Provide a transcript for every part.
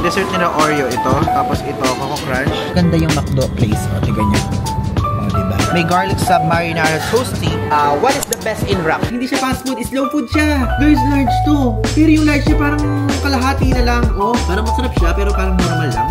Dessert nila Oreo ito. Tapos ito, Coco Crunch. Ganda yung McDo place. O, tignan nyo. O, diba? May garlic sub marinara toasty. What is the best in wrap? Hindi siya fast food. Slow food siya. Guys, large to. Pero yung large niya parang kalahati na lang. Oh, parang masarap siya pero parang normal lang.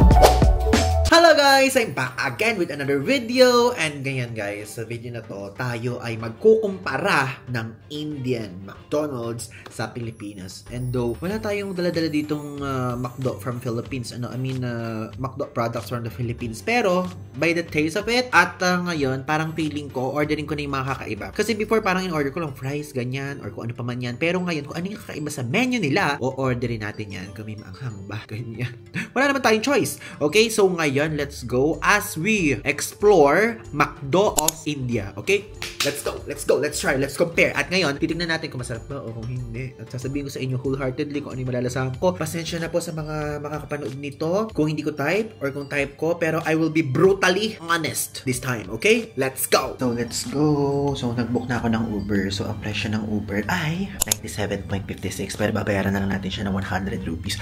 Hello guys! I'm back again with another video. And ganyan guys, sa video na to, tayo ay magkukumpara ng Indian McDonald's sa Pilipinas. And though, wala tayong dala-dala ditong McDo from Philippines. McDo products from the Philippines. Pero, by the taste of it, at ngayon, parang feeling ko, ordering ko na yung mga kakaiba. Kasi before, parang in-order ko lang fries, ganyan, or kung ano pa man yan. Pero ngayon, kung ano yung kakaiba sa menu nila, o-orderin natin yan. Kung may maanghang ba, ganyan. Wala naman tayong choice. Okay, so ngayon, let's go as we explore McDo of India. Okay? Let's go. Let's go. Let's try. Let's compare. At ngayon, titignan natin kung masarap ba o kung hindi. At sasabihin ko sa inyo wholeheartedly kung ano yung malalasahan ko. Pasensya na po sa mga makakapanood nito kung hindi ko type or kung type ko. Pero I will be brutally honest this time. Okay? Let's go. So, let's go. So, nag-book na ako ng Uber. So, ang presyo ng Uber ay 97.56. Pero babayaran na lang natin siya ng 100 rupees.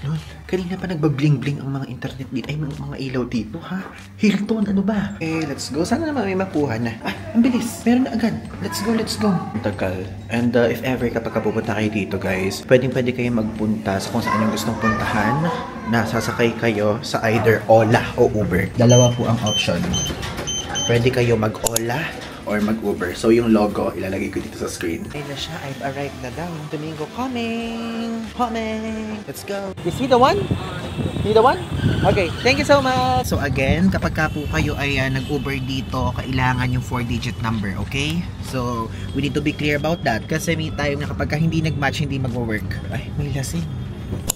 Ganun. Kanina pa nagbabling-bling ang mga internet dito. Ay, mga ilaw dito, ha? Hilton, ano ba? Eh, let's go. Sana naman may makuha na. Ay, ang bilis. Meron na agad. Let's go, let's go. Ang tagal. And if ever kapag pupunta kayo dito, guys, pwede kayo magpunta sa kung saan yung gustong puntahan. Nasasakay kayo sa either Ola o Uber. Dalawa po ang option. Pwede kayo mag-Ola or mag-Uber. So, yung logo, ilalagay ko dito sa screen. Ayun na siya. I've arrived na daw. Domingo coming! Coming! Let's go! You see the one? See the one? Okay. Thank you so much! So, again, kapag ka po kayo ay nag-Uber dito, kailangan yung 4-digit number, okay? So, we need to be clear about that. Kasi may time na kapag ka hindi nag-match, hindi mag-work. Ay, may lasing.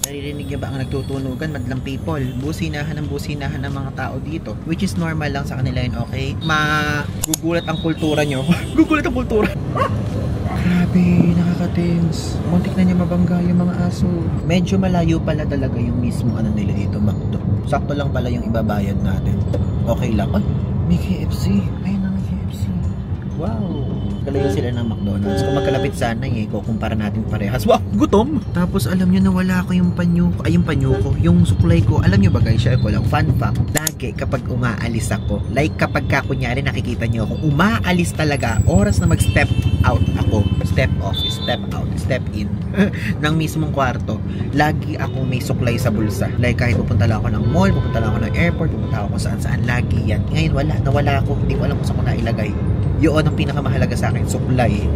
Naririnig niyo ba ang nagtutunugan? Madlang people. Businahan ng mga tao dito. Which is normal lang sa kanila yun, okay? Magugulat ang kultura nyo. Gugulat ang kultura. Grabe, nakaka-tense. Muntik na niya mabangga yung mga aso. Medyo malayo pala talaga yung mismo ano nila dito, McDo. Sakto lang pala yung ibabayad natin. Okay lang. Ay, may KFC. Ayun na, may KFC. Wow. Kalayo sila ng McDonald's. Kung magkalapit sana kukumpara natin parehas. Wow, gutom! Tapos alam nyo nawala ko yung panyo ko, yung suklay ko. Alam nyo ba guys, share ko lang, fun fact, lagi kapag umaalis ako, like kapag kunyari nakikita nyo ako, umaalis talaga, oras na mag-step out ako, step off, step out, step in, ng mismong kwarto, lagi ako may suklay sa bulsa. Like kahit pupunta lang ako ng mall, pupunta lang ako ng airport, pupunta ako kung saan, lagi yan. Ngayon nawala ako, hindi ko alam kung saan ko nailagay. Yun ang pinakamahalaga sa akin, suklay.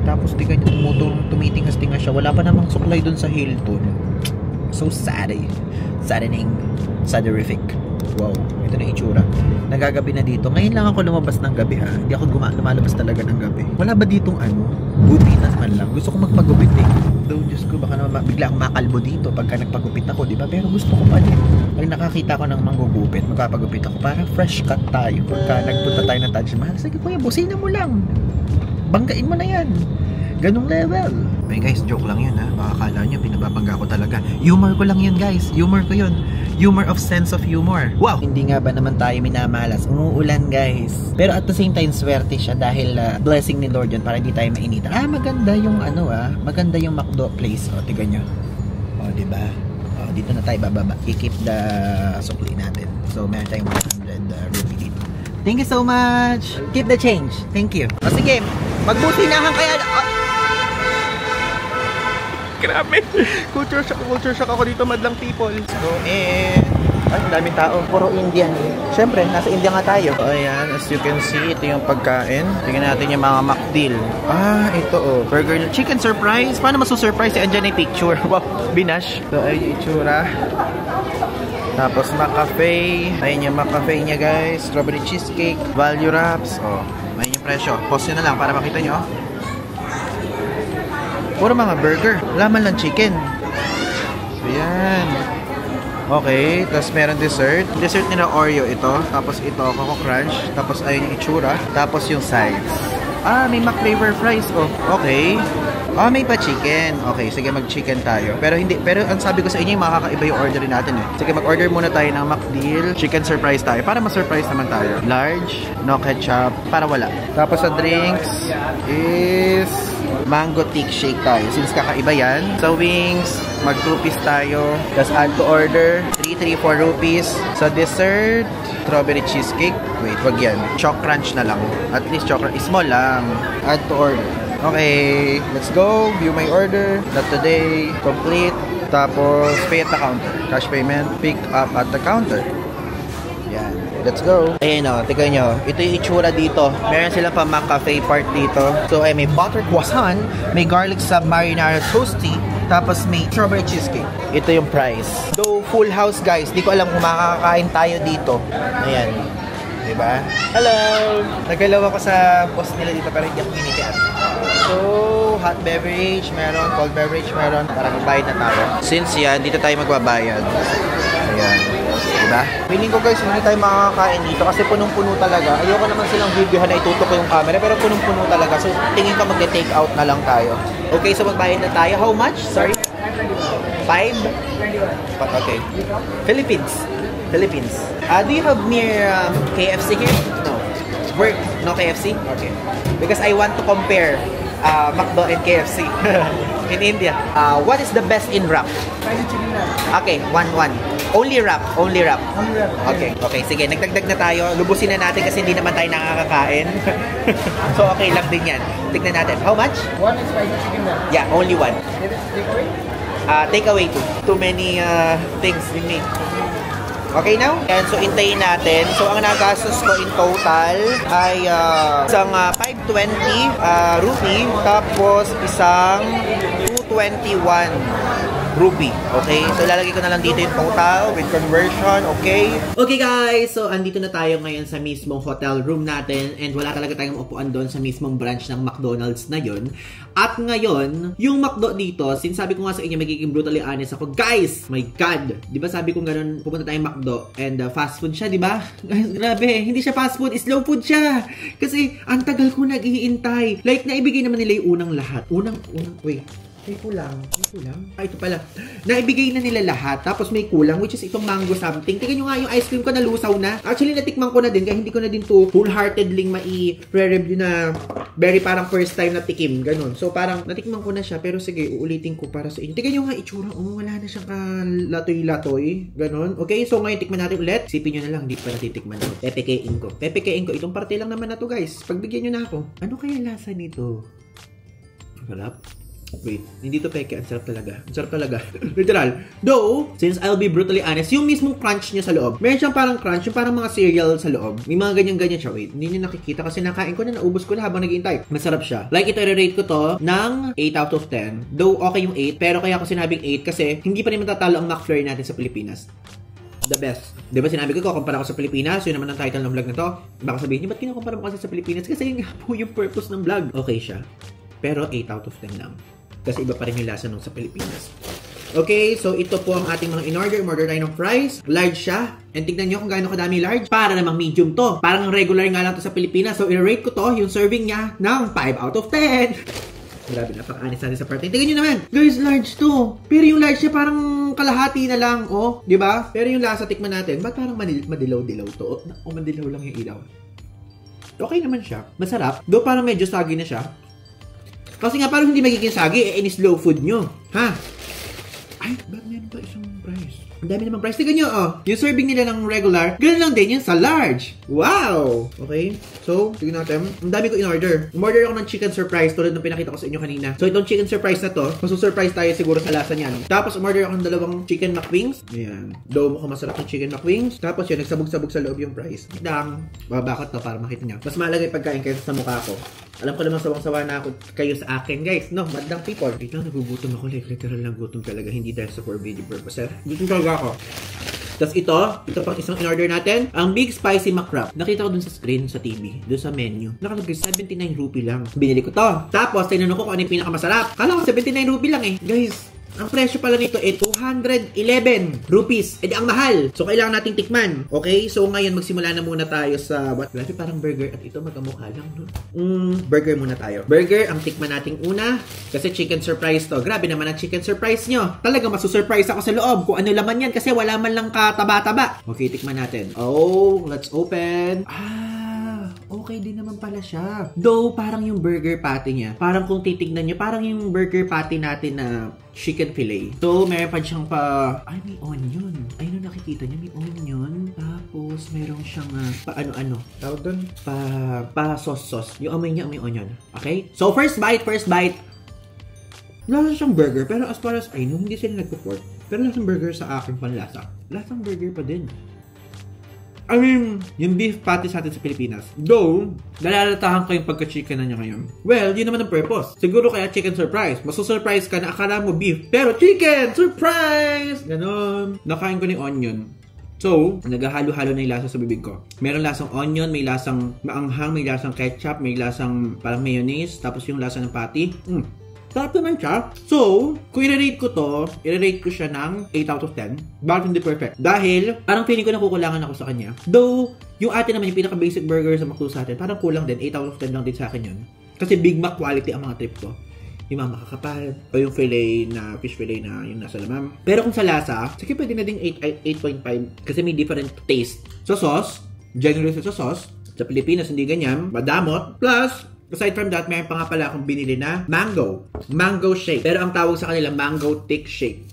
Tapos di ganyan, tumitingas-tingas siya. Wala pa namang suklay dun sa Hilton. So sad eh. Saddening. Saderific. Wow, ito na itsura. Nagagabi na dito. Ngayon lang ako lumabas ng gabi ha. Hindi ako lumalabas talaga ng gabi. Wala ba ditong gupitan man lang? Gusto ko magpagupit eh. Though, Diyos ko, baka naman bigla akong makalbo dito pagka nagpagupit ako, di ba? Pero gusto ko pa din. Pag nakakita ko ng manggugupit, magpapagupit ako. Parang fresh cut tayo. Pagka nagpunta tayo ng Taj Mahal, sige kuya, busina mo lang. Banggain mo na yan. Ganong level. Hey guys, joke lang yun ha. Baka akala nyo, pinababangga ko talaga. Humor ko lang yun guys. Humor ko yun. Humor of sense of humor. Wow! Hindi nga ba naman tayo minamalas? Umuulan guys. Pero at the same time, swerte siya dahil blessing ni Lord yun para hindi tayo mainita. Maganda yung maganda yung McDo place. O, tiga nyo. O, diba? O, dito na tayo bababa. I-keep the sukli natin. So, meron tayong 100 rupee dito. Thank you so much! Keep the change. Thank you. O, sige. Magbusinahan kaya... Grabe. Culture shock ako dito, madlang people. So, ay, daming tao. Puro Indian. Siyempre, nasa India nga tayo. So, ayan, as you can see, ito yung pagkain. Tingnan natin yung mga McDeal. Ito burger. Chicken surprise. Paano masu-surprise? Andyan yung picture. Wow, binash. So, ay yung itsura. Tapos, McCafe. Ayun yung McCafe niya, guys. Strawberry cheesecake. Value wraps. Oh, ayun yung presyo. Pause nyo na lang para makita nyo. Puro mga burger. Laman lang chicken. So, yan. Okay. Tapos meron dessert. Dessert nila Oreo ito. Tapos ito, Coco Crunch. Tapos ayun yung itsura. Tapos yung sides. Ah, may McFlavor fries. Oh, okay. Ah, may pa chicken. Okay, sige, mag-chicken tayo. Pero ang sabi ko sa inyo, makakaiba yung orderin natin eh. Sige, mag-order muna tayo ng McDeal. Chicken surprise tayo. Para ma-surprise naman tayo. Large, no ketchup, para wala. Tapos sa drinks is mango thick shake tayo. Since kakaiba yan. Sa wings, mag 2 piece tayo. Tapos add to order, 334 rupees. Sa dessert, strawberry cheesecake. Wait, wag yan. Choc crunch na lang. At least choc crunch. Small lang. Add to order. Okay, let's go. View my order. Not today. Complete. Tapos, pay at the counter. Cash payment. Pick up at the counter. Yan. Let's go. Ayan o, tignan nyo. Ito yung itsura dito. Meron silang pa McCafe part dito. So, ay may butter croissant, may garlic sub marinara toasty, tapos may strawberry cheesecake. Ito yung price. Though, full house guys. Di ko alam kung makakakain tayo dito. Ayan. Diba? Hello! Nagalaw ako sa boss nila dito pero hindi ako kinikian. So, hot beverage, meron, cold beverage, meron. Para magbayad na tayo. Since yan, dito tayo magbabayad. Ayan. Diba? Feeling ko guys, hindi tayo makakain dito kasi punong-puno talaga. Ayoko naman silang videohan na itutok ko yung camera pero punong-puno talaga. So, tingin ko mag-take out na lang tayo. Okay, so magbayad na tayo. How much? Sorry? 5? Okay. Philippines. Do you have near KFC here? No. No KFC? Okay. Because I want to compare McDo and KFC in India. What is the best in wrap? Spicy chicken wrap. Okay, one. Only wrap. Okay, sige. Nagdagdag na tayo. Lubusin na natin kasi hindi naman tayo nakakakain. So, okay lang din yan. Tignan natin. How much? One is spicy chicken wrap. Yeah, only one. Takeaway? Takeaway too. Too many things we need. Okay now? And so, intayin natin. So, ang nagastos ko in total ay isang 520 rupee, tapos isang 221 rupee. Okay? So, lalagay ko na lang dito yung total with conversion. Okay? Okay guys! So, andito na tayo ngayon sa mismong hotel room natin and wala talaga tayong upuan doon sa mismong branch ng McDonald's na yun. At ngayon, yung McDo dito, sinasabi ko nga sa inyo, magiging brutally honest ako. Guys! My God! Di ba sabi ko ganun, pupunta tayong McDo and fast food siya, di ba? Guys, grabe! Hindi siya fast food, slow food siya! Kasi, ang tagal ko nag-iintay. Like, naibigay naman nila yung unang lahat. Wait. May kulang. Ito pala. Naibigay na nila lahat. Tapos may kulang, which is itong mango something. Tingnan nyo nga yung ice cream ko, nalusaw na. Actually, natikman ko na din. Kaya hindi ko na din to wholeheartedly mai-re-review na very parang first time na tikim. Ganun. So, parang natikman ko na siya. Pero sige, uulitin ko para sa inyo. Tingnan nyo nga itsura. Wala na siyang kalatoy-latoy. Ganun. Okay, so ngayon tikman natin ulit. Sipin nyo na lang. Hindi pa natitikman ko. Pepekein ko. Itong parte lang naman na to, guys. Pagbigyan nyo na ako. Ano kaya lasa nito? Sarap. Wait, hindi to peke. Ang sarap talaga. Literal. Though, since I'll be brutally honest, yung mismong crunch niya sa loob, meron siyang parang crunch, yung parang mga cereal sa loob. May mga ganyan-ganyan siya. Wait, hindi niyo nakikita kasi nakain ko na, naubos ko na habang naghihintay. Masarap siya. Like, ito, i-rate ko to ng 8 out of 10. Though, okay yung 8, pero kaya ako sinabing 8 kasi hindi pa rin matatalo ang McFlurry natin sa Pilipinas. The best. Diba sinabi ko, kumpara ko sa Pilipinas, yun naman ang title ng vlog na to. Baka sabihin niyo, ba't kinukumpara mo kasi sa Pilipinas? Kasi yun nga po yung purpose ng vlog. Okay siya. Pero 8 out of 10 lang. Kasi iba pa rin yung lasa nung sa Pilipinas. Okay, so ito po ang ating mga in-order. Order tayo ng fries. Large siya. And tignan nyo kung gaano kadami large. Para namang medium to. Parang regular nga lang to sa Pilipinas. So, i-rate ko to, yung serving niya, ng 5 out of 10. Grabe, napaka-anis natin sa party. Tignan nyo naman. Guys, large to. Pero yung large niya parang kalahati na lang. Oh, di ba? Pero yung lasa, tikman natin. Ba't parang madilaw-dilaw to? O madilaw lang yung ilaw. Okay naman siya. Masarap. Though parang medyo sagi na siya. Kasi nga, parang hindi magiging sagi, slow food nyo. Ha? Ay, ba't meron pa isang price? Ang dami namang price. Tignan nyo, oh. Yung serving nila ng regular, ganun lang din yun sa large. Wow! Okay. So, tignan natin. Ang dami ko in-order. Umorder ako ng chicken surprise tulad ng pinakita ko sa inyo kanina. So, itong chicken surprise na to, masusurprise tayo siguro sa lasa niyan. Tapos, umorder ako ng dalawang chicken McWings. Ayan. Daw mo ko masarap yung chicken McWings. Tapos, yun, nagsabog-sabog sa loob yung price. Dang. Babakot to para makita nyo. Mas malagay pagkain kaysa sa mukha ko. Alam ko naman sawang-sawa na ako kayo sa akin, guys. No, madlang people. Dito, nagugutom ako. Like, literal na gutom talaga. Hindi dahil sa for video purpose. Gutom talaga ako. Tapos ito pang isang in-order natin, ang Big Spicy McWrap. Nakita ko dun sa screen, sa TV, dun sa menu. Nakalagay 79 rupee lang. Binili ko to. Tapos, tinanong ko kung ano yung pinakamasarap. Kala ko 79 rupee lang eh. Guys, Ang presyo pala nito ay 211 rupees. Eh di ang mahal. So kailangan nating tikman. Okay? So ngayon magsimula na muna tayo sa what? Grabe parang burger at ito magkamukha lang. No? Burger muna tayo. Burger ang tikman nating una kasi chicken surprise to. Grabe naman ang chicken surprise nyo. Talagang masusurprise ako sa loob kung ano laman yan kasi wala man lang kataba-taba. Okay, tikman natin. Oh, let's open. Okay din naman pala siya. Though, parang yung burger patty niya, parang kung titignan nyo, parang yung burger patty natin na chicken fillet. So, meron pa siyang ay, may onion. Ayun na nakikita nyo, may onion. Tapos, meron siyang ano-ano. Tawag doon? Sauce. Yung amoy niya, may onion. Okay? So, first bite. Lasa siyang burger, pero as far as I know, hindi sila nagpo-pork. Pero lasang burger sa aking panlasa. Lasang burger pa din. I mean, yung beef patty sa atin sa Pilipinas. Though, nalalatahan ko yung pagka-chicken na niya ngayon. Well, yun naman ang purpose. Siguro kaya chicken surprise. Masu-surprise ka na akala mo beef, pero chicken! Surprise! Ganon. Nakain ko ng onion. So, naghahalo-halo na yung lasa sa bibig ko. Meron lasang onion, may lasang maanghang, may lasang ketchup, may lasang parang mayonnaise, tapos yung lasa ng patty. Sarap naman siya. So, kung i-rate ko to, i-rate ko siya ng 8 out of 10. Bakit hindi perfect? Dahil, parang feeling ko nakukulangan ako sa kanya. Though, yung atin naman, yung pinaka-basic burger sa McDo sa atin, parang kulang din. 8 out of 10 lang din sa akin yun. Kasi Big Mac quality ang mga trip ko. Yung mga makakapal, o yung fish fillet na yung nasa lamam. Pero kung sa lasa, sige pwede na ding 8.5 kasi may different taste. Sa sauce, generous sa sauce. Sa Pilipinas, hindi ganyan. Madamot. Plus, aside from that, mayroon pa nga pala akong binili na mango shake. Pero ang tawag sa kanila, mango thick shake.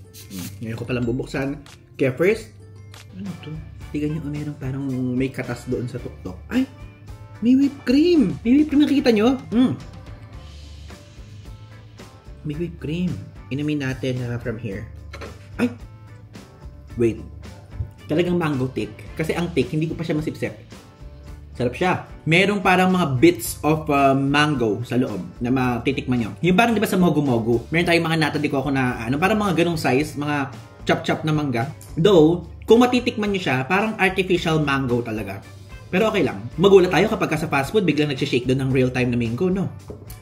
Ngayon ko palang bubuksan. Kaya first, ano to? Tignan nyo, meron parang may katas doon sa tuktok. Ay, may whipped cream. May whipped cream, nakikita nyo? May whipped cream. Inumin natin from here. Ay, wait. Talagang mango thick. Kasi ang thick, hindi ko pa siya masipsip. Sarap siya. Merong parang mga bits of mango sa loob na matitikman nyo. Yung parang di ba sa mogu-mogu, meron tayong mga nata di ko ako na parang mga ganong size, mga chop-chop na mangga. Though, kung matitikman nyo siya, parang artificial mango talaga. Pero okay lang. Magulat tayo kapag sa fast food, biglang nagsishake doon ng real-time na mango, no?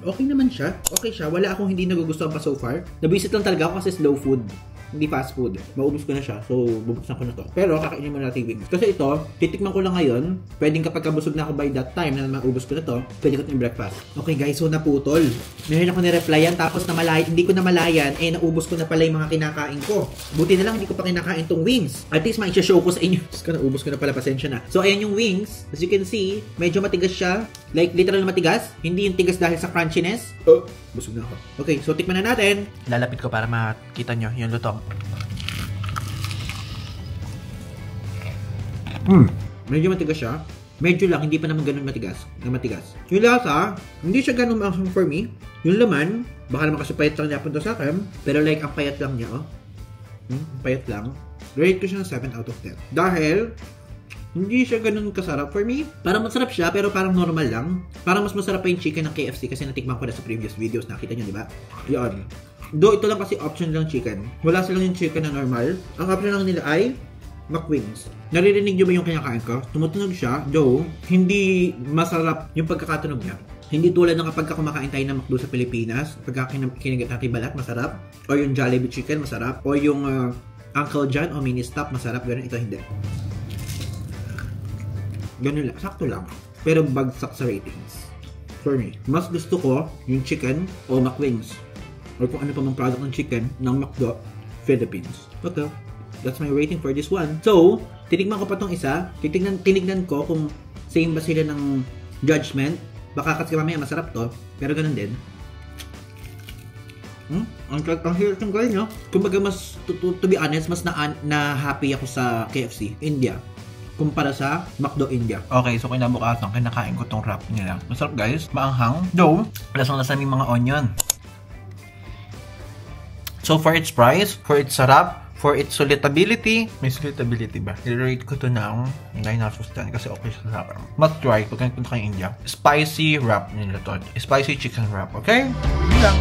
Okay naman siya. Okay siya. Wala akong hindi nagugustuhan pa so far. Nabisit lang talaga ako kasi slow food. Hindi fast food. Maubos ko na siya. So, bubuksan ko na to. Pero, kakainin mo natin wings. Kasi ito, titikman ko lang ngayon. Pwedeng kapag kabusog na ako by that time na maubos ko na to, pwede ko yung breakfast. Okay guys, so naputol. Meron ako ni-replyan tapos hindi ko namalayan. Naubos ko na pala yung mga kinakain ko. Buti na lang, hindi ko pa kinakain tong wings. At least, ma-show ko sa inyo. Naubos ko na pala, pasensya na. So, ayan yung wings. As you can see, medyo matigas siya. Like, literal na matigas. Hindi yung tigas dahil sa crunchiness. Busog na ako. Okay, so tikman na natin. Lalapit ko para makita nyo yung lutong. Medyo matigas siya. Medyo lang, hindi pa naman ganun matigas. Yung lasa, hindi siya ganun maanghang for me. Yung laman, baka naman kasi payat lang niya punta sa akin. Pero like, ang payat lang niya, payat lang. Rate ko siya ng 7 out of 10. Dahil, hindi siya ganun kasarap for me. Parang masarap siya, pero parang normal lang. Parang mas masarap pa yung chicken ng KFC kasi natikman ko na sa previous videos. Nakita nyo, di ba? Yun. Though, ito lang kasi option lang chicken. Wala silang yung chicken na normal. Ang option lang nila ay McWings. Naririnig nyo ba yung kinakain ko? Tumutunog siya, though, hindi masarap yung pagkakatunog niya. Hindi tulad ng kapag kumakain tayo ng McDo sa Pilipinas, pagka kinagat natin balat, masarap. O yung Jollibee chicken, masarap. O yung Uncle John o Mini Stop, masarap. Ganun, ito hindi. Ganun lang, sakto lang. Pero bagsak sa ratings. For me, mas gusto ko yung chicken o McWings. Or kung ano pa mang product ng chicken ng McDo, Philippines. Okay. That's my rating for this one. So, tinignan ko pa tong isa. Tinignan ko kung same ba sila ng judgment. Baka kasi mamaya masarap to. Pero ganun din. Ang hirap ng gawin nyo. Kumbaga mas, to be honest, mas na happy ako sa KFC, India. Kumpara sa McDo India. Okay, so kinabukasan, kinakain ko tong wrap nila. Masarap guys, maanghang. Though, lasang-lasa may mga onion. So for its price, for its sarap, for its solidability, may solidability ba? I-rate ko to ng 9 out of 10 kasi okay siya sa sarap. Must try pag punta kayo India. Spicy wrap nila to. Spicy chicken wrap, okay? Yun lang.